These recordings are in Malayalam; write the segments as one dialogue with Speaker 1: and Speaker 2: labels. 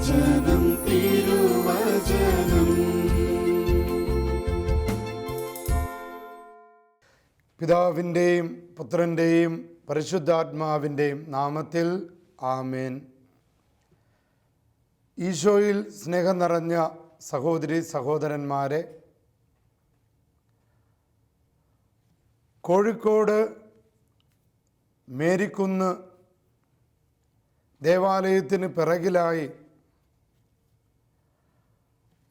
Speaker 1: തിരുവചനം തിരുവചനം.
Speaker 2: പിതാവിൻ്റെയും പുത്രൻ്റെയും പരിശുദ്ധാത്മാവിൻ്റെയും നാമത്തിൽ ആമേൻ. ഈശോയിൽ സ്നേഹം നിറഞ്ഞ സഹോദരി സഹോദരന്മാരെ, കോഴിക്കോട് മേരിക്കുന്ന് ദേവാലയത്തിന് പിറകിലായി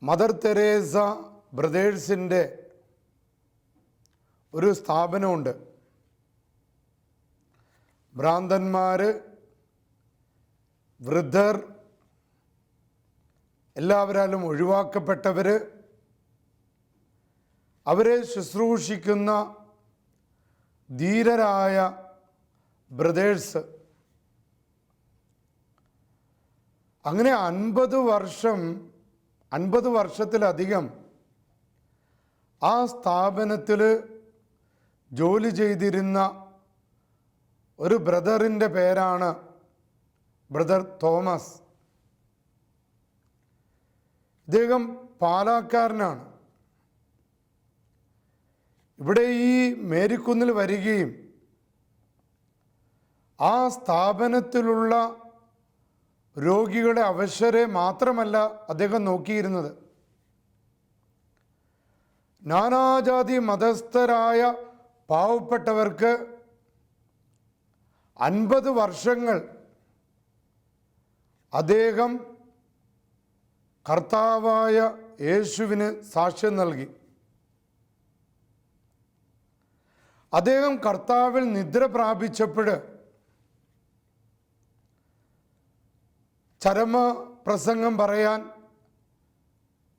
Speaker 2: മദർ തെരേസ ബ്രദേഴ്സിൻ്റെ ഒരു സ്ഥാപനമുണ്ട്. ഭ്രാന്തന്മാർ, വൃദ്ധർ, എല്ലാവരാലും ഒഴിവാക്കപ്പെട്ടവർ, അവരെ ശുശ്രൂഷിക്കുന്ന ധീരരായ ബ്രദേഴ്സ്. അങ്ങനെ 50 വർഷത്തിലധികം ആ സ്ഥാപനത്തിൽ ജോലി ചെയ്തിരുന്ന ഒരു ബ്രദറിൻ്റെ പേരാണ് ബ്രദർ തോമസ്. ഇദ്ദേഹം പാലാക്കാരനാണ്. ഇവിടെ ഈ മേരിക്കുന്നിൽ വരികയും ആ സ്ഥാപനത്തിലുള്ള രോഗികളെ, അവശരെ മാത്രമല്ല അദ്ദേഹം നോക്കിയിരുന്നത്, നാനാജാതി മതസ്ഥരായ പാവപ്പെട്ടവർക്ക് 50 വർഷങ്ങൾ അദ്ദേഹം കർത്താവായ യേശുവിന് സാക്ഷ്യം നൽകി. അദ്ദേഹം കർത്താവിൽ നിദ്ര പ്രാപിച്ചപ്പോൾ ചരമ പ്രസംഗം പറയാൻ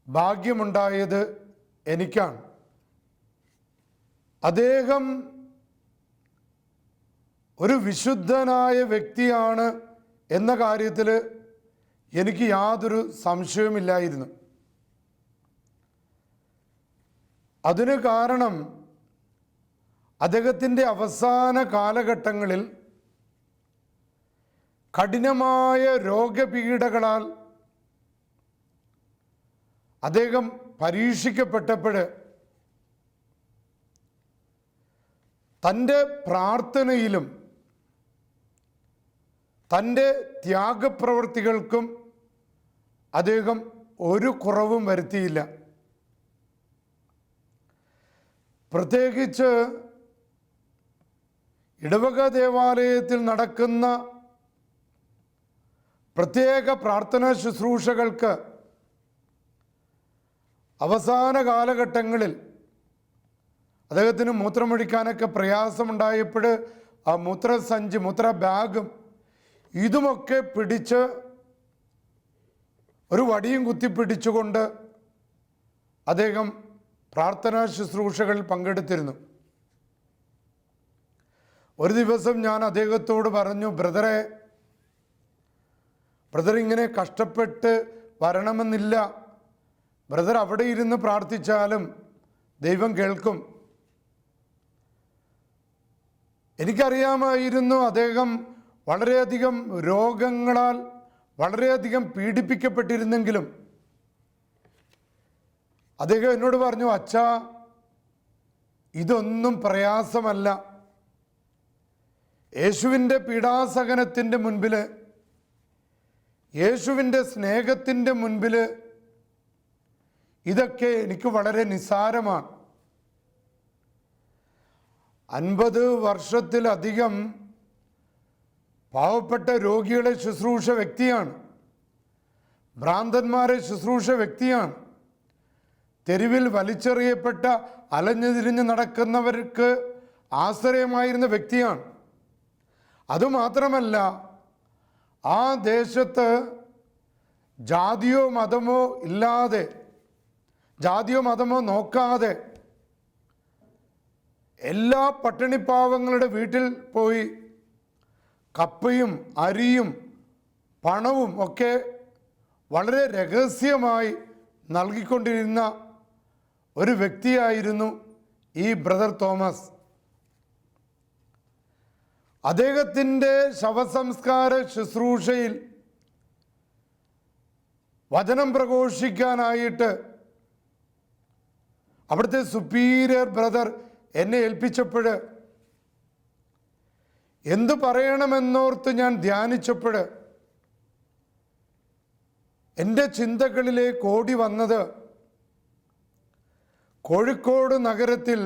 Speaker 2: ഭാഗ്യമുണ്ടായത് എനിക്കാണ്. അദ്ദേഹം ഒരു വിശുദ്ധനായ വ്യക്തിയാണ് എന്ന കാര്യത്തിൽ എനിക്ക് യാതൊരു സംശയവുമില്ലായിരുന്നു. അതിന് കാരണം അദ്ദേഹത്തിൻ്റെ അവസാന കാലഘട്ടങ്ങളിൽ കഠിനമായ രോഗപീഠകളാൽ അദ്ദേഹം പരീക്ഷിക്കപ്പെട്ടപ്പോൾ തൻ്റെ പ്രാർത്ഥനയിലും തൻ്റെ ത്യാഗപ്രവൃത്തികൾക്കും അദ്ദേഹം ഒരു കുറവും വരുത്തിയില്ല. പ്രത്യേകിച്ച് ഇടവക ദേവാലയത്തിൽ നടക്കുന്ന പ്രത്യേക പ്രാർത്ഥനാ ശുശ്രൂഷകൾക്ക് അവസാന കാലഘട്ടങ്ങളിൽ അദ്ദേഹത്തിന് മൂത്രമൊഴിക്കാനൊക്കെ പ്രയാസമുണ്ടായപ്പോൾ ആ മൂത്രസഞ്ചി, മൂത്ര ബാഗും ഇതുമൊക്കെ പിടിച്ച് ഒരു വടിയും കുത്തിപ്പിടിച്ചുകൊണ്ട് അദ്ദേഹം പ്രാർത്ഥനാ ശുശ്രൂഷകളിൽ പങ്കെടുത്തിരുന്നു. ഒരു ദിവസം ഞാൻ അദ്ദേഹത്തോട് പറഞ്ഞു, ബ്രദർ ഇങ്ങനെ കഷ്ടപ്പെട്ട് വരണമെന്നില്ല, ബ്രദർ അവിടെ ഇരുന്ന് പ്രാർത്ഥിച്ചാലും ദൈവം കേൾക്കും. എനിക്കറിയാമായിരുന്നു അദ്ദേഹം വളരെയധികം രോഗങ്ങളാൽ വളരെയധികം പീഡിപ്പിക്കപ്പെട്ടിരുന്നെങ്കിലും അദ്ദേഹം എന്നോട് പറഞ്ഞു, അച്ഛാ, ഇതൊന്നും പ്രയാസമല്ല. യേശുവിൻ്റെ പീഡാസഹനത്തിൻ്റെ മുൻപിൽ, യേശുവിൻ്റെ സ്നേഹത്തിൻ്റെ മുൻപിൽ ഇതൊക്കെ എനിക്ക് വളരെ നിസ്സാരമാണ്. 50 വർഷത്തിലധികം പാവപ്പെട്ട രോഗികളെ ശുശ്രൂഷ വ്യക്തിയാണ്, ഭ്രാന്തന്മാരെ ശുശ്രൂഷ വ്യക്തിയാണ്, തെരുവിൽ വലിച്ചെറിയപ്പെട്ട അലഞ്ഞു തിരിഞ്ഞ് നടക്കുന്നവർക്ക് ആശ്രയമായിരുന്ന വ്യക്തിയാണ്. അതുമാത്രമല്ല, ആ ദേശത്ത് ജാതിയോ മതമോ ഇല്ലാതെ, ജാതിയോ മതമോ നോക്കാതെ എല്ലാ പട്ടിണിപ്പാവങ്ങളുടെ വീട്ടിൽ പോയി കപ്പയും അരിയും പണവും ഒക്കെ വളരെ രഹസ്യമായി നൽകിക്കൊണ്ടിരുന്ന ഒരു വ്യക്തിയായിരുന്നു ഈ ബ്രദർ തോമസ്. അദ്ദേഹത്തിൻ്റെ ശവസംസ്കാര ശുശ്രൂഷയിൽ വചനം പ്രഘോഷിക്കാനായിട്ട് അവിടുത്തെ സുപ്പീരിയർ ബ്രദർ എന്നെ ഏൽപ്പിച്ചപ്പോൾ എന്തു പറയണമെന്നോർത്ത് ഞാൻ ധ്യാനിച്ചപ്പോൾ എൻ്റെ ചിന്തകളിലേക്ക് ഓടി വന്നത് കോഴിക്കോട് നഗരത്തിൽ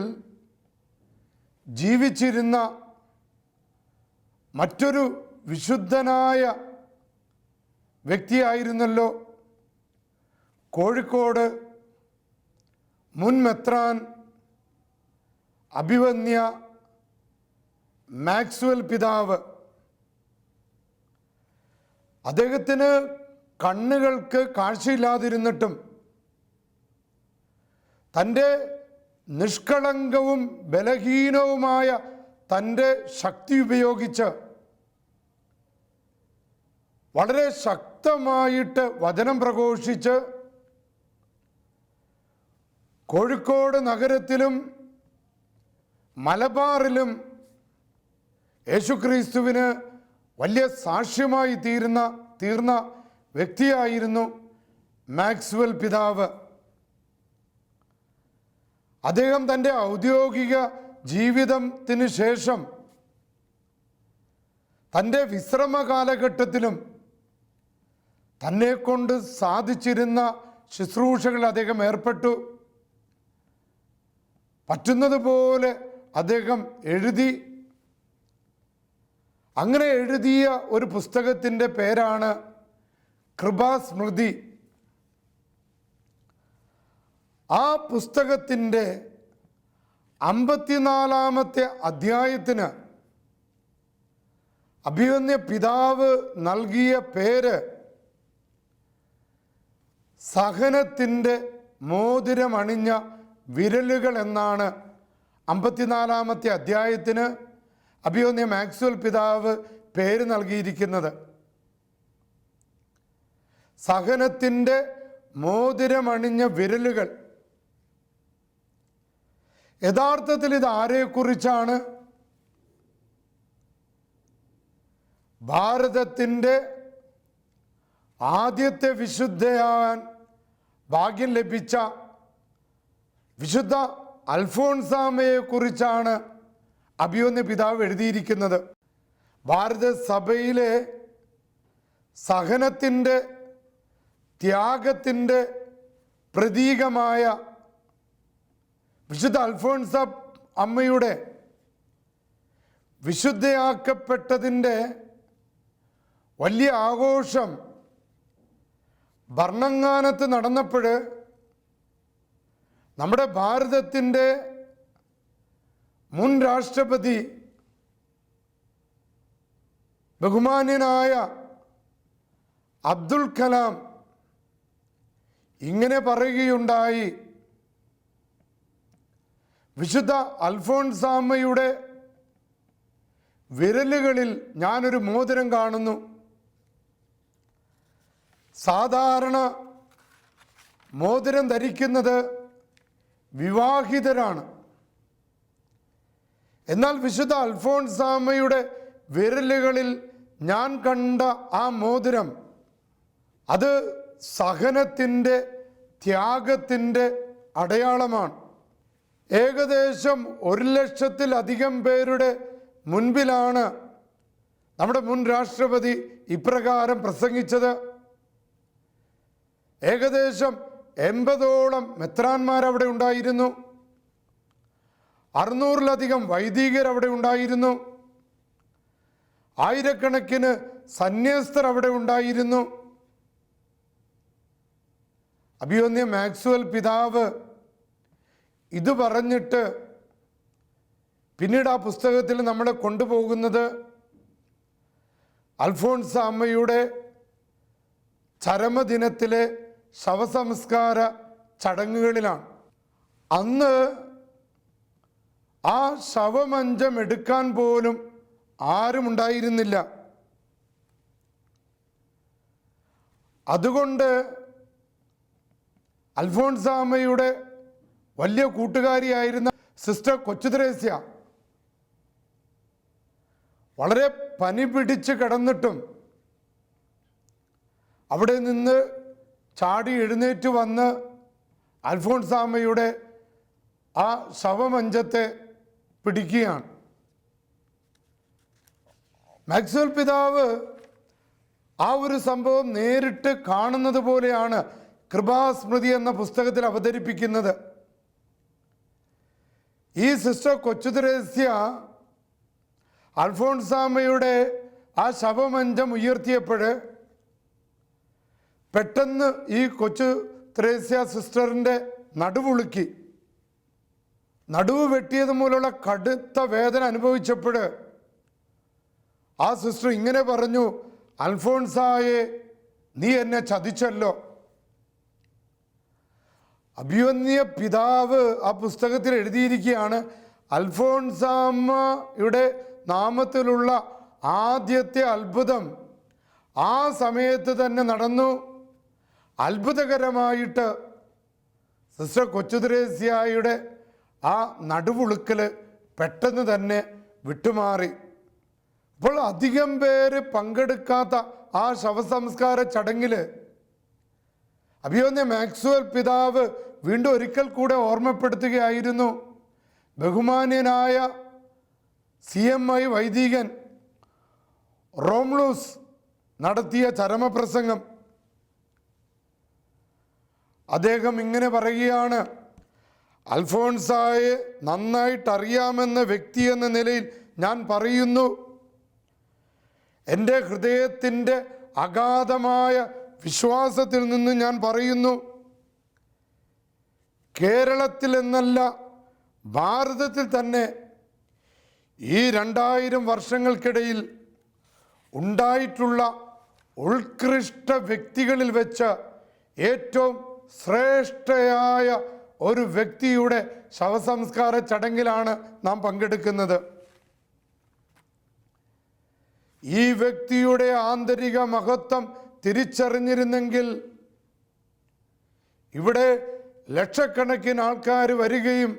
Speaker 2: ജീവിച്ചിരുന്ന മറ്റൊരു വിശുദ്ധനായ വ്യക്തിയായിരുന്നല്ലോ കോഴിക്കോട് മുൻ മെത്രാൻ അഭിവന്യ മാക്സ്വൽ പിതാവ്. അദ്ദേഹത്തിന് കണ്ണുകൾക്ക് കാഴ്ചയില്ലാതിരുന്നിട്ടും തൻ്റെ നിഷ്കളങ്കവും ബലഹീനവുമായ തൻ്റെ ശക്തി ഉപയോഗിച്ച് വളരെ ശക്തമായിട്ട് വചനം പ്രഘോഷിച്ച് കോഴിക്കോട് നഗരത്തിലും മലബാറിലും യേശുക്രിസ്തുവിന് വലിയ സാക്ഷ്യമായി തീർന്ന വ്യക്തിയായിരുന്നു മാക്സ്വൽ പിതാവ്. അദ്ദേഹം തൻ്റെ ഔദ്യോഗിക ജീവിതത്തിന് ശേഷം തൻ്റെ വിശ്രമ കാലഘട്ടത്തിലും തന്നെ കൊണ്ട് സാധിച്ചിരുന്ന ശുശ്രൂഷകൾ അദ്ദേഹം ഏർപ്പെട്ടു. പറ്റുന്നതുപോലെ അദ്ദേഹം എഴുതി. അങ്ങനെ എഴുതിയ ഒരു പുസ്തകത്തിൻ്റെ പേരാണ് കൃപാസ്മൃതി. ആ പുസ്തകത്തിൻ്റെ 54-ാമത്തെ അധ്യായത്തിന് അഭിവന്യ പിതാവ് നൽകിയ പേര് സഹനത്തിൻ്റെ മോതിരമണിഞ്ഞ വിരലുകൾ എന്നാണ്. 54-ാമത്തെ അധ്യായത്തിന് അഭിവന്യ മാക്സ്വൽ പിതാവ് പേര് നൽകിയിരിക്കുന്നത്. സഹനത്തിൻ്റെ മോതിരമണിഞ്ഞ വിരലുകൾ. യഥാർത്ഥത്തിൽ ഇത് ആരെക്കുറിച്ചാണ്? ഭാരതത്തിൻ്റെ ആദ്യത്തെ വിശുദ്ധയാൻ ഭാഗ്യം ലഭിച്ച വിശുദ്ധ അൽഫോൺസാമയെക്കുറിച്ചാണ് അഭിവന്യ പിതാവ് എഴുതിയിരിക്കുന്നത്. ഭാരത സഭയിലെ സഹനത്തിൻ്റെ ത്യാഗത്തിൻ്റെ പ്രതീകമായ വിശുദ്ധ അൽഫോൺസ അമ്മയുടെ വിശുദ്ധയാക്കപ്പെട്ടതിൻ്റെ വലിയ ആഘോഷം ഭരണങ്ങാനത്ത് നടന്നപ്പോൾ നമ്മുടെ ഭാരതത്തിൻ്റെ മുൻ രാഷ്ട്രപതി ബഹുമാന്യനായ അബ്ദുൽ കലാം ഇങ്ങനെ പറയുകയുണ്ടായി: വിശുദ്ധ അൽഫോൺസാമ്മയുടെ വിരലുകളിൽ ഞാനൊരു മോതിരം കാണുന്നു. സാധാരണ മോതിരം ധരിക്കുന്നത് വിവാഹിതരാണ്. എന്നാൽ വിശുദ്ധ അൽഫോൺസാമ്മയുടെ വിരലുകളിൽ ഞാൻ കണ്ട ആ മോതിരം അത് സഹനത്തിൻ്റെ ത്യാഗത്തിൻ്റെ അടയാളമാണ്. ഏകദേശം 1,00,000-ലധികം പേരുടെ മുൻപിലാണ് നമ്മുടെ മുൻ രാഷ്ട്രപതി ഇപ്രകാരം പ്രസംഗിച്ചത്. ഏകദേശം 80ഓളം മെത്രാന്മാരവിടെ ഉണ്ടായിരുന്നു. 600-ലധികം വൈദികർ അവിടെ ഉണ്ടായിരുന്നു. ആയിരക്കണക്കിന് സന്യസ്തർ അവിടെ ഉണ്ടായിരുന്നു. അഭിവന്യ മാക്സ്വൽ പിതാവ് ഇത് പറഞ്ഞിട്ട് പിന്നീട് ആ പുസ്തകത്തിൽ നമ്മളെ കൊണ്ടുപോകുന്നത് അൽഫോൺസ അമ്മയുടെ ചരമദിനത്തിലെ ശവസംസ്കാര ചടങ്ങുകളിലാണ്. അന്ന് ആ ശവമഞ്ചം എടുക്കാൻ പോലും ആരുമുണ്ടായിരുന്നില്ല. അതുകൊണ്ട് അൽഫോൺസാമ്മയുടെ വലിയ കൂട്ടുകാരിയായിരുന്ന സിസ്റ്റർ കൊച്ചുത്രേസ്യ വളരെ പനി പിടിച്ച് കിടന്നിട്ടും അവിടെ നിന്ന് ചാടി എഴുന്നേറ്റ് വന്ന് അൽഫോൺസാമ്മയുടെ ആ ശവമഞ്ചത്തെ പിടിക്കുകയാണ്. മാക്സ്വെൽ പിതാവ് ആ ഒരു സംഭവം നേരിട്ട് കാണുന്നത് പോലെയാണ് കൃപാസ്മൃതി എന്ന പുസ്തകത്തിൽ അവതരിപ്പിക്കുന്നത്. ഈ സിസ്റ്റർ കൊച്ചു ത്രേസ്യ അൽഫോൺസാമ്മയുടെ ആ ശവമഞ്ചം ഉയർത്തിയപ്പോൾ പെട്ടെന്ന് ഈ കൊച്ചു ത്രേസ്യ സിസ്റ്ററിൻ്റെ നടുവുളുക്കി. നടുവ് വെട്ടിയത് മൂലമുള്ള കടുത്ത വേദന അനുഭവിച്ചപ്പോൾ ആ സിസ്റ്റർ ഇങ്ങനെ പറഞ്ഞു, അൽഫോൺസായെ, നീ എന്നെ ചതിച്ചല്ലോ. അഭിവന്യ പിതാവ് ആ പുസ്തകത്തിൽ എഴുതിയിരിക്കുകയാണ്, അൽഫോൺസാമ്മയുടെ നാമത്തിലുള്ള ആദ്യത്തെ അത്ഭുതം ആ സമയത്ത് തന്നെ നടന്നു. അത്ഭുതകരമായിട്ട് സിസ്റ്റർ കൊച്ചു ത്രേസ്യയുടെ ആ നടുവുളുക്കൽ പെട്ടെന്ന് തന്നെ വിട്ടുമാറി. അപ്പോൾ അധികം പേര് പങ്കെടുക്കാത്ത ആ ശവസംസ്കാര ചടങ്ങിൽ അഭിവന്യ മാക്സ്വെൽ പിതാവ് വീണ്ടും ഒരിക്കൽ കൂടെ ഓർമ്മപ്പെടുത്തുകയായിരുന്നു, ബഹുമാന്യനായ CMI വൈദികൻ റോംലൂസ് നടത്തിയ ചരമപ്രസംഗം. അദ്ദേഹം ഇങ്ങനെ പറയുകയാണ്, അൽഫോൺസായെ നന്നായിട്ടറിയാമെന്ന വ്യക്തി എന്ന നിലയിൽ ഞാൻ പറയുന്നു, എൻ്റെ ഹൃദയത്തിൻ്റെ അഗാധമായ വിശ്വാസത്തിൽ നിന്ന് ഞാൻ പറയുന്നു, കേരളത്തിൽ എന്നല്ല ഭാരതത്തിൽ തന്നെ ഈ 2000 വർഷങ്ങൾക്കിടയിൽ ഉണ്ടായിട്ടുള്ള ഉത്കൃഷ്ട വ്യക്തികളിൽ വെച്ച് ഏറ്റവും ശ്രേഷ്ഠയായ ഒരു വ്യക്തിയുടെ ശവസംസ്കാര ചടങ്ങിലാണ് നാം പങ്കെടുക്കുന്നത്. ഈ വ്യക്തിയുടെ ആന്തരിക മഹത്വം തിരിച്ചറിഞ്ഞിരുന്നെങ്കിൽ ഇവിടെ ലക്ഷക്കണക്കിന് ആൾക്കാർ വരികയും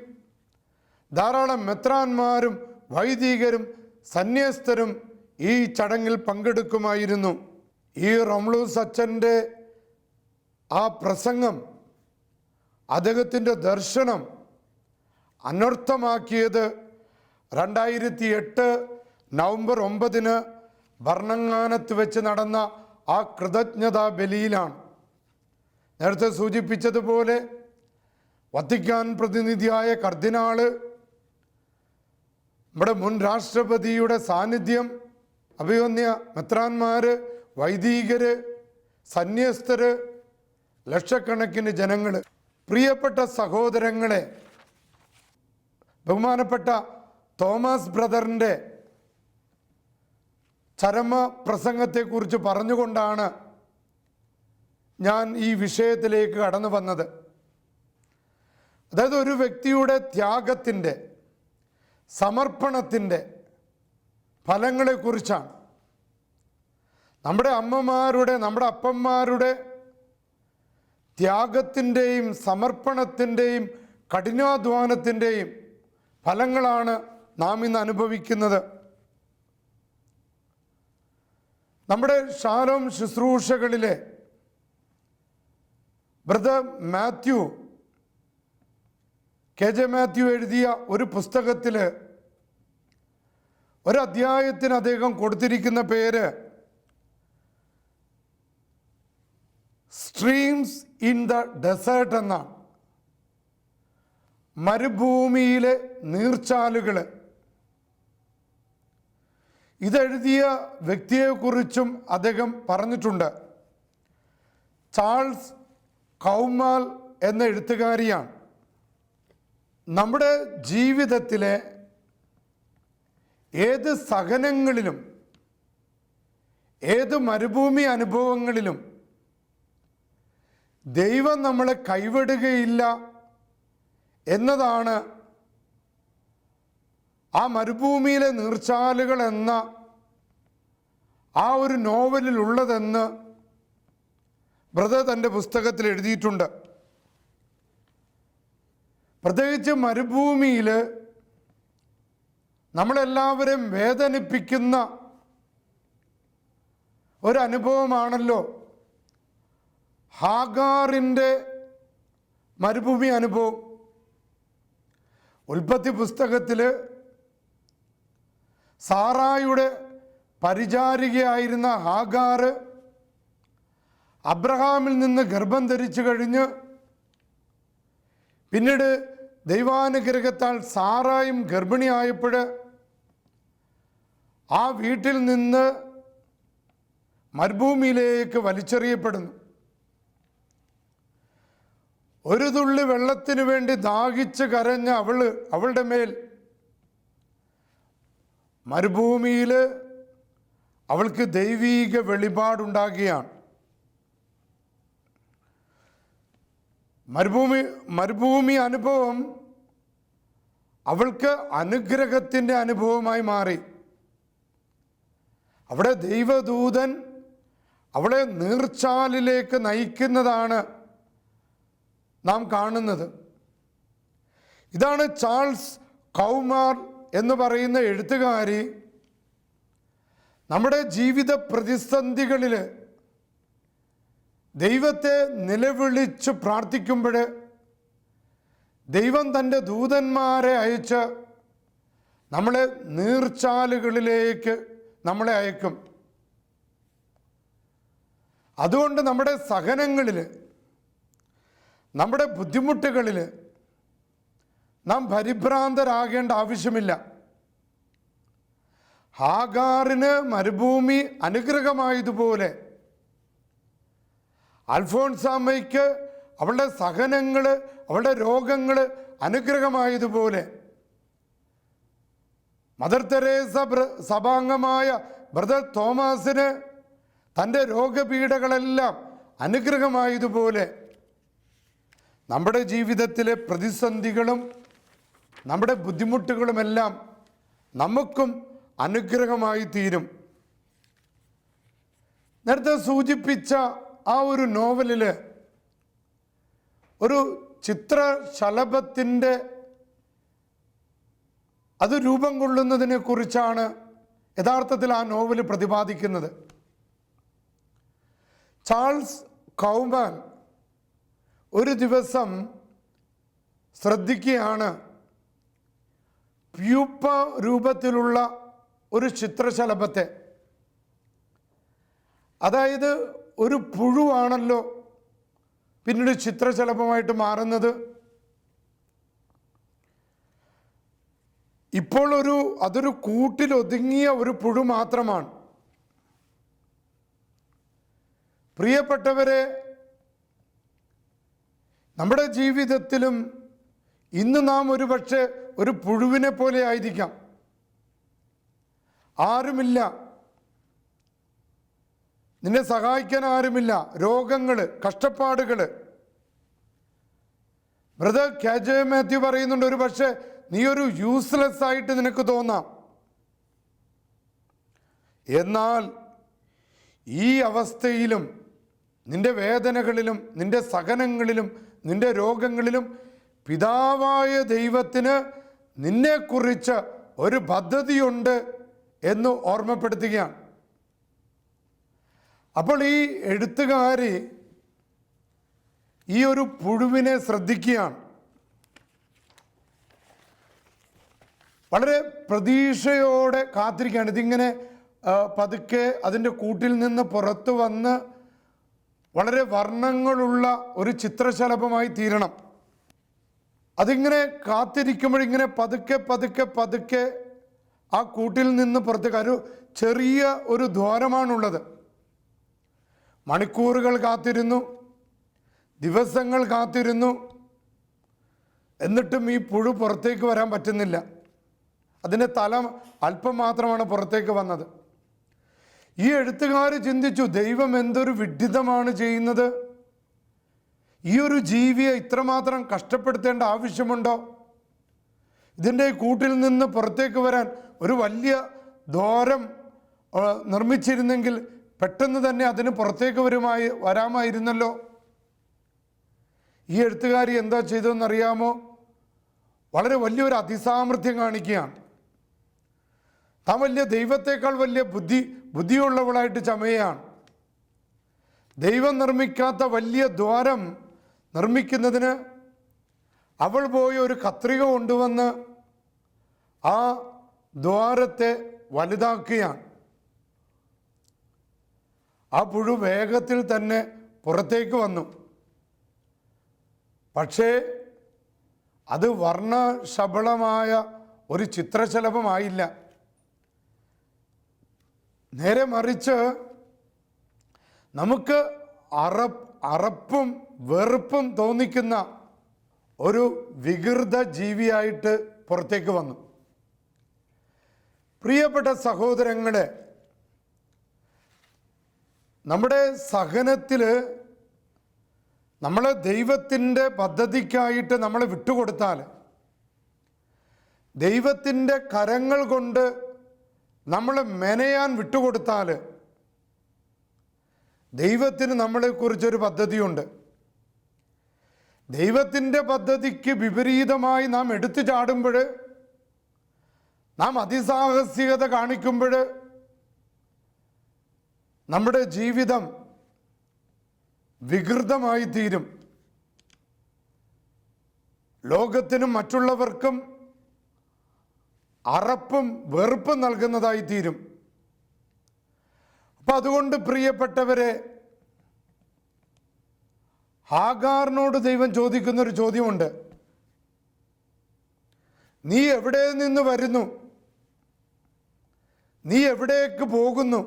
Speaker 2: ധാരാളം മെത്രാന്മാരും വൈദികരും സന്യസ്തരും ഈ ചടങ്ങിൽ പങ്കെടുക്കുമായിരുന്നു. ഈ റോംലൂസ് അച്ഛൻ്റെ ആ പ്രസംഗം, അദ്ദേഹത്തിൻ്റെ ദർശനം അനർത്ഥമാക്കിയത് 2008 നവംബർ 9 ഭരണങ്ങാനത്ത് വെച്ച് നടന്ന ആ കൃതജ്ഞതാ ബലിയിലാണ്. നേരത്തെ സൂചിപ്പിച്ചതുപോലെ വത്തിക്കാൻ പ്രതിനിധിയായ കർദിനാള്, നമ്മുടെ മുൻ രാഷ്ട്രപതിയുടെ സാന്നിധ്യം, അഭിവന്യ മെത്രാന്മാര്, വൈദികര്, സന്യസ്തര്, ലക്ഷക്കണക്കിന് ജനങ്ങൾ. പ്രിയപ്പെട്ട സഹോദരങ്ങളെ, ബഹുമാനപ്പെട്ട തോമസ് ബ്രദറിൻ്റെ ചരമ പ്രസംഗത്തെക്കുറിച്ച് പറഞ്ഞുകൊണ്ടാണ് ഞാൻ ഈ വിഷയത്തിലേക്ക് കടന്നു വന്നത്. അതായത് ഒരു വ്യക്തിയുടെ ത്യാഗത്തിൻ്റെ, സമർപ്പണത്തിൻ്റെ ഫലങ്ങളെക്കുറിച്ചാണ്. നമ്മുടെ അമ്മമാരുടെ, നമ്മുടെ അപ്പന്മാരുടെ ത്യാഗത്തിൻ്റെയും സമർപ്പണത്തിൻ്റെയും കഠിനാധ്വാനത്തിൻ്റെയും ഫലങ്ങളാണ് നാം ഇന്ന് അനുഭവിക്കുന്നത്. നമ്മുടെ ഷാലോം ശുശ്രൂഷകളിലെ ബ്രദർ മാത്യു, KJ മാത്യു എഴുതിയ ഒരു പുസ്തകത്തിൽ ഒരധ്യായത്തിന് അദ്ദേഹം കൊടുത്തിരിക്കുന്ന പേര് സ്ട്രീംസ് ഇൻ ദ ഡെസേർട്ട് എന്നാണ്. മരുഭൂമിയിലെ നീർച്ചാലുകൾ. ഇതെഴുതിയ വ്യക്തിയെക്കുറിച്ചും അദ്ദേഹം പറഞ്ഞിട്ടുണ്ട്. ചാൾസ് കൗമാൽ എന്ന എഴുത്തുകാരിയാണ്. നമ്മുടെ ജീവിതത്തിലെ ഏത് സഹനങ്ങളിലും ഏത് മരുഭൂമി അനുഭവങ്ങളിലും ദൈവം നമ്മളെ കൈവിടുകയില്ല എന്നതാണ് ആ മരുഭൂമിയിലെ നീർച്ചാലുകൾ എന്ന ആ ഒരു നോവലിൽ ഉള്ളതെന്ന് ബ്രദർ തൻ്റെ പുസ്തകത്തിൽ എഴുതിയിട്ടുണ്ട്. പ്രത്യേകിച്ച് മരുഭൂമിയിൽ നമ്മളെല്ലാവരെയും വേദനിപ്പിക്കുന്ന ഒരനുഭവമാണല്ലോ ഹാഗാറിൻ്റെ മരുഭൂമി അനുഭവം. ഉൽപ്പത്തി പുസ്തകത്തിൽ സാറായുടെ പരിചാരികയായിരുന്ന ഹാഗാർ അബ്രഹാമിൽ നിന്ന് ഗർഭം ധരിച്ചു കഴിഞ്ഞ് പിന്നീട് ദൈവാനുഗ്രഹത്താൽ സാറായും ഗർഭിണിയായപ്പോൾ ആ വീട്ടിൽ നിന്ന് മരുഭൂമിയിലേക്ക് വലിച്ചെറിയപ്പെടുന്നു. ഒരു തുള്ളി വെള്ളത്തിന് വേണ്ടി ദാഹിച്ച് കരഞ്ഞ അവളുടെ മേൽ മരുഭൂമിയിൽ അവൾക്ക് ദൈവീക വെളിപാടുണ്ടാകുകയാണ്. മരുഭൂമി അനുഭവം അവൾക്ക് അനുഗ്രഹത്തിൻ്റെ അനുഭവമായി മാറി. അവിടെ ദൈവദൂതൻ അവളെ നീർച്ചാലിലേക്ക് നയിക്കുന്നതാണ് നാം കാണുന്നത്. ഇതാണ് ചാൾസ് കൗമാർ എന്ന് പറയുന്ന എഴുത്തുകാരി നമ്മുടെ ജീവിത പ്രതിസന്ധികളിൽ ദൈവത്തെ നിലവിളിച്ച് പ്രാർത്ഥിക്കുമ്പോൾ ദൈവം തൻ്റെ ദൂതന്മാരെ അയച്ച് നമ്മളെ നീർച്ചാലുകളിലേക്ക് നമ്മളെ അയക്കും. അതുകൊണ്ട് നമ്മുടെ സഹനങ്ങളിൽ, നമ്മുടെ ബുദ്ധിമുട്ടുകളിൽ നാം പരിഭ്രാന്തരാകേണ്ട ആവശ്യമില്ല. ഹാഗാറിന് മരുഭൂമി അനുഗ്രഹമായതുപോലെ അൽഫോൻസാമ്മയ്ക്ക് അവളുടെ സഹനങ്ങൾ, അവളുടെ രോഗങ്ങൾ അനുഗ്രഹമായതുപോലെ മദർ തെരേസ സഭാംഗമായ ബ്രദർ തോമസിന് തൻ്റെ രോഗപീഠകളെല്ലാം അനുഗ്രഹമായതുപോലെ നമ്മുടെ ജീവിതത്തിലെ പ്രതിസന്ധികളും നമ്മുടെ ബുദ്ധിമുട്ടുകളുമെല്ലാം നമുക്കും അനുഗ്രഹമായി തീരും. നേരത്തെ സൂചിപ്പിച്ച ആ ഒരു നോവലിൽ ഒരു ചിത്രശലഭത്തിൻ്റെ അത് രൂപം കൊള്ളുന്നതിനെ കുറിച്ചാണ് യഥാർത്ഥത്തിൽ ആ നോവൽ പ്രതിപാദിക്കുന്നത്. ചാൾസ് കൗമാൻ ഒരു ദിവസം ശ്രദ്ധിക്കുകയാണ്, പ്യൂപ്പ രൂപത്തിലുള്ള ഒരു ചിത്രശലഭത്തെ. അതായത് ഒരു പുഴുവാണല്ലോ പിന്നീട് ചിത്രശലഭമായിട്ട് മാറുന്നത്. ഇപ്പോൾ അതൊരു കൂട്ടിലൊതുങ്ങിയ ഒരു പുഴു മാത്രമാണ്. പ്രിയപ്പെട്ടവരെ, നമ്മുടെ ജീവിതത്തിലും ഇന്ന് നാം ഒരുപക്ഷെ ഒരു പുഴുവിനെ പോലെ ആയിരിക്കാം. ആരുമില്ല, നിന്നെ സഹായിക്കാൻ ആരുമില്ല, രോഗങ്ങൾ, കഷ്ടപ്പാടുകൾ. ബ്രദർ KJ മാത്യു പറയുന്നുണ്ട്, ഒരു പക്ഷേ നീ ഒരു യൂസ്ലെസ് ആയിട്ട് നിനക്ക് തോന്നാം. എന്നാൽ ഈ അവസ്ഥയിലും നിന്റെ വേദനകളിലും നിന്റെ സഹനങ്ങളിലും നിന്റെ രോഗങ്ങളിലും പിതാവായ ദൈവത്തിന് നിന്നെക്കുറിച്ച് ഒരു പദ്ധതിയുണ്ട് എന്ന് ഓർമ്മപ്പെടുത്തുകയാണ്. അപ്പോൾ ഈ എഴുത്തുകാരി ഈ ഒരു പുഴുവിനെ ശ്രദ്ധിക്കുകയാണ്. വളരെ പ്രതീക്ഷയോടെ കാത്തിരിക്കുകയാണ്. ഇതിങ്ങനെ പതുക്കെ അതിൻ്റെ കൂട്ടിൽ നിന്ന് പുറത്തു വന്ന് വളരെ വർണ്ണങ്ങളുള്ള ഒരു ചിത്രശലഭമായി തീരണം. അതിങ്ങനെ കാത്തിരിക്കുമ്പോഴിങ്ങനെ പതുക്കെ പതുക്കെ പതുക്കെ ആ കൂട്ടിൽ നിന്ന് പുറത്തേക്ക് ഒരു ചെറിയ ഒരു ദ്വാരമാണുള്ളത്. മണിക്കൂറുകൾ കാത്തിരുന്നു, ദിവസങ്ങൾ കാത്തിരുന്നു, എന്നിട്ടും ഈ പുഴു പുറത്തേക്ക് വരാൻ പറ്റുന്നില്ല. അതിൻ്റെ തല അല്പം മാത്രമാണ് പുറത്തേക്ക് വന്നത്. ഈ എഴുത്തുകാർ ചിന്തിച്ചു, ദൈവം എന്തൊരു വിഡ്ഢിതമാണ് ചെയ്യുന്നത്. ഈ ഒരു ജീവിയെ ഇത്രമാത്രം കഷ്ടപ്പെടുത്തേണ്ട ആവശ്യമുണ്ടോ? ഇതിൻ്റെ കൂട്ടിൽ നിന്ന് പുറത്തേക്ക് വരാൻ ഒരു വലിയ ദ്വാരം നിർമ്മിച്ചിരുന്നെങ്കിൽ പെട്ടെന്ന് തന്നെ അതിന് പുറത്തേക്ക് വരാമായിരുന്നല്ലോ. ഈ എഴുത്തുകാരി എന്താ ചെയ്തതെന്നറിയാമോ? വളരെ വലിയൊരു അതിസാമർഥ്യം കാണിക്കുകയാണ്. താൻ വലിയ ദൈവത്തെക്കാൾ വലിയ ബുദ്ധിയുള്ളവളായിട്ട് ചമയാണ്. ദൈവം നിർമ്മിക്കാത്ത വലിയ ദ്വാരം നിർമ്മിക്കുന്നതിന് അവൾ പോയി ഒരു കത്രിക കൊണ്ടുവന്ന് ആ ദ്വാരത്തെ വലുതാക്കുകയാണ്. ആ പുഴു വേഗത്തിൽ തന്നെ പുറത്തേക്ക് വന്നു. പക്ഷേ അത് വർണ്ണശബളമായ ഒരു ചിത്രശലഭമായില്ല. നേരെ മറിച്ച് നമുക്ക് അറപ്പും വെറുപ്പും തോന്നിക്കുന്ന ഒരു വികൃത ജീവിയായിട്ട് പുറത്തേക്ക് വന്നു. പ്രിയപ്പെട്ട സഹോദരങ്ങളെ, നമ്മുടെ സഹനത്തിൽ നമ്മളെ ദൈവത്തിൻ്റെ പദ്ധതിക്കായിട്ട് നമ്മളെ വിട്ടുകൊടുത്താൽ, ദൈവത്തിൻ്റെ കരങ്ങൾ കൊണ്ട് നമ്മളെ മെനയാൻ വിട്ടുകൊടുത്താൽ, ദൈവത്തിന് നമ്മളെക്കുറിച്ചൊരു പദ്ധതിയുണ്ട്. ദൈവത്തിൻ്റെ പദ്ധതിക്ക് വിപരീതമായി നാം എടുത്തു ചാടുമ്പോൾ, നാം അതിസാഹസികത കാണിക്കുമ്പോൾ നമ്മുടെ ജീവിതം വികൃതമായി തീരും. ലോകത്തിനും മറ്റുള്ളവർക്കും അറപ്പും വെറുപ്പും നൽകുന്നതായി തീരും. അപ്പം അതുകൊണ്ട് പ്രിയപ്പെട്ടവരെ, ഹാഗാറിനോട് ദൈവം ചോദിക്കുന്നൊരു ചോദ്യമുണ്ട്. നീ എവിടെ നിന്ന് വരുന്നു? നീ എവിടേക്ക് പോകുന്നു?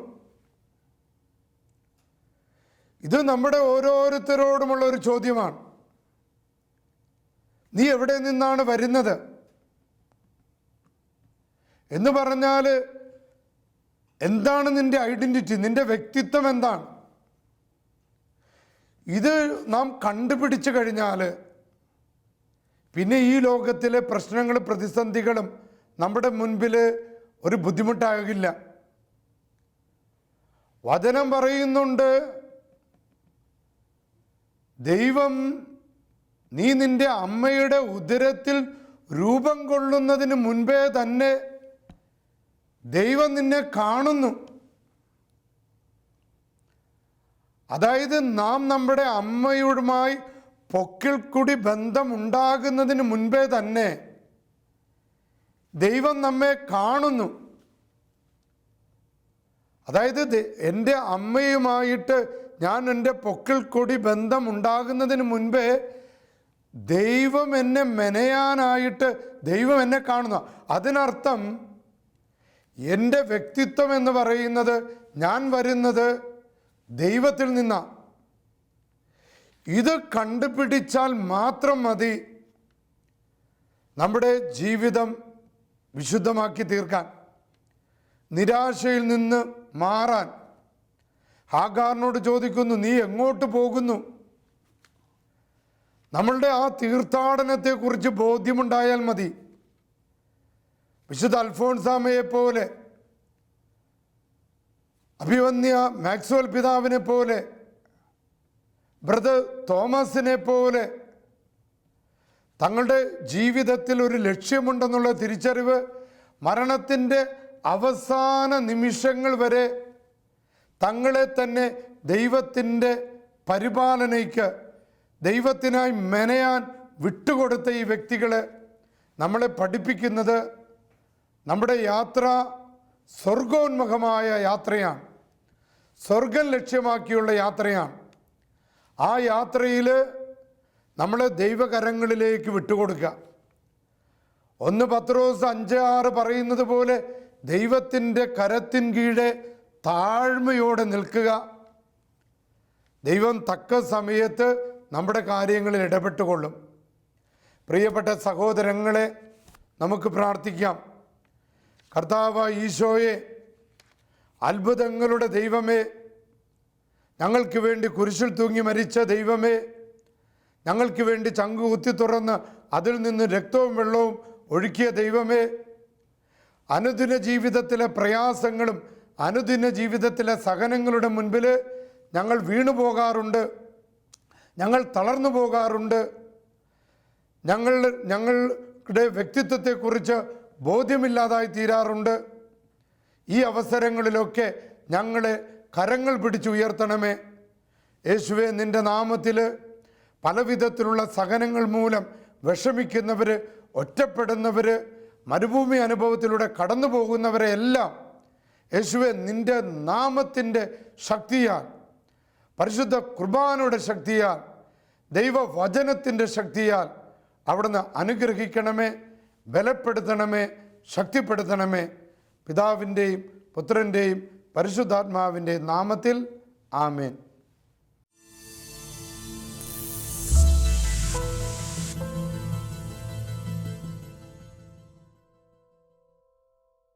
Speaker 2: ഇത് നമ്മുടെ ഓരോരുത്തരോടുമുള്ള ഒരു ചോദ്യമാണ്. നീ എവിടെ നിന്നാണ് വരുന്നത് എന്ന് പറഞ്ഞാൽ എന്താണ് നിന്റെ ഐഡന്റിറ്റി, നിന്റെ വ്യക്തിത്വം എന്താണ്? ഇത് നാം കണ്ടുപിടിച്ചു കഴിഞ്ഞാൽ പിന്നെ ഈ ലോകത്തിലെ പ്രശ്നങ്ങളും പ്രതിസന്ധികളും നമ്മുടെ മുൻപിൽ ഒരു ബുദ്ധിമുട്ടാകില്ല. വചനം പറയുന്നുണ്ട്, ദൈവം നീ നിന്റെ അമ്മയുടെ ഉദരത്തിൽ രൂപം കൊള്ളുന്നതിന് മുൻപേ തന്നെ ദൈവം നിന്നെ കാണുന്നു. അതായത് നാം നമ്മുടെ അമ്മയുമായി പൊക്കിൽ കൂടി ബന്ധമുണ്ടാകുന്നതിന് മുൻപേ തന്നെ ദൈവം നമ്മെ കാണുന്നു. അതായത് എൻ്റെ അമ്മയുമായിട്ട് ഞാൻ എൻ്റെ പൊക്കിൽ കൂടി ബന്ധമുണ്ടാകുന്നതിന് മുൻപേ ദൈവം എന്നെ മെനയാനായിട്ട് ദൈവം എന്നെ കാണുന്നു. അതിനർത്ഥം എൻ്റെ വ്യക്തിത്വം എന്ന് പറയുന്നത്, ഞാൻ വരുന്നത് ദൈവത്തിൽ നിന്നാണ്. ഇത് കണ്ടുപിടിച്ചാൽ മാത്രം മതി നമ്മുടെ ജീവിതം വിശുദ്ധമാക്കി തീർക്കാൻ, നിരാശയിൽ നിന്ന് മാറാൻ. ഹാഗാറിനോട് ചോദിക്കുന്നു, നീ എങ്ങോട്ട് പോകുന്നു? നമ്മളുടെ ആ തീർത്ഥാടനത്തെക്കുറിച്ച് ബോധ്യമുണ്ടായാൽ മതി. വിശുദ്ധ അൽഫോൻസാമയെ പോലെ, അഭിവന്യ മാക്സ്വൽ പിതാവിനെ പോലെ, ബ്രദർ തോമസിനെ പോലെ തങ്ങളുടെ ജീവിതത്തിൽ ഒരു ലക്ഷ്യമുണ്ടെന്നുള്ള തിരിച്ചറിവ്, മരണത്തിൻ്റെ അവസാന നിമിഷങ്ങൾ വരെ തങ്ങളെ തന്നെ ദൈവത്തിൻ്റെ പരിപാലനയ്ക്ക്, ദൈവത്തിനായി മെനയാൻ വിട്ടുകൊടുത്ത ഈ വ്യക്തികളെ നമ്മളെ പഠിപ്പിക്കുന്നത് നമ്മുടെ യാത്ര സ്വർഗോന്മുഖമായ യാത്രയാണ്, സ്വർഗം ലക്ഷ്യമാക്കിയുള്ള യാത്രയാണ്. ആ യാത്രയിൽ നമ്മളെ ദൈവകരങ്ങളിലേക്ക് വിട്ടുകൊടുക്കുക. 1 പത്രോസ് 5:6 പറയുന്നത് പോലെ ദൈവത്തിൻ്റെ കരത്തിൻ കീഴെ താഴ്മയോടെ നിൽക്കുക. ദൈവം തക്ക സമയത്ത് നമ്മുടെ കാര്യങ്ങളിൽ ഇടപെട്ടുകൊള്ളും. പ്രിയപ്പെട്ട സഹോദരങ്ങളെ, നമുക്ക് പ്രാർത്ഥിക്കാം. കർത്താവ് ഈശോയെ, അത്ഭുതങ്ങളുടെ ദൈവമേ, ഞങ്ങൾക്ക് വേണ്ടി കുരിശിൽ തൂങ്ങി മരിച്ച ദൈവമേ, ഞങ്ങൾക്ക് വേണ്ടി ചങ്കു കുത്തി തുറന്ന് അതിൽ നിന്ന് രക്തവും വെള്ളവും ഒഴുക്കിയ ദൈവമേ, അനുദിന ജീവിതത്തിലെ പ്രയാസങ്ങളും അനുദിന ജീവിതത്തിലെ സഹനങ്ങളുടെ മുൻപിൽ ഞങ്ങൾ വീണു പോകാറുണ്ട്, ഞങ്ങൾ തളർന്നു പോകാറുണ്ട്, ഞങ്ങളുടെ വ്യക്തിത്വത്തെക്കുറിച്ച് ബോധ്യമില്ലാതായി തീരാറുണ്ട്. ഈ അവസരങ്ങളിലൊക്കെ ഞങ്ങളെ കരങ്ങൾ പിടിച്ചുയർത്തണമേ. യേശുവെ, നിൻ്റെ നാമത്തിൽ പല വിധത്തിലുള്ള സഹനങ്ങൾ മൂലം വിഷമിക്കുന്നവർ, ഒറ്റപ്പെടുന്നവർ, മരുഭൂമി അനുഭവത്തിലൂടെ കടന്നു പോകുന്നവരെ എല്ലാം യേശുവെ നിൻ്റെ നാമത്തിൻ്റെ ശക്തിയാൽ, പരിശുദ്ധ കുർബാനയുടെ ശക്തിയാൽ, ദൈവവചനത്തിൻ്റെ ശക്തിയാൽ അവിടുന്ന് അനുഗ്രഹിക്കണമേ, ബലപ്പെടുത്തണമേ, ശക്തിപ്പെടുത്തണമേ. പിതാവിൻ്റെയും പുത്രൻ്റെയും പരിശുദ്ധാത്മാവിൻ്റെയും നാമത്തിൽ ആമേൻ.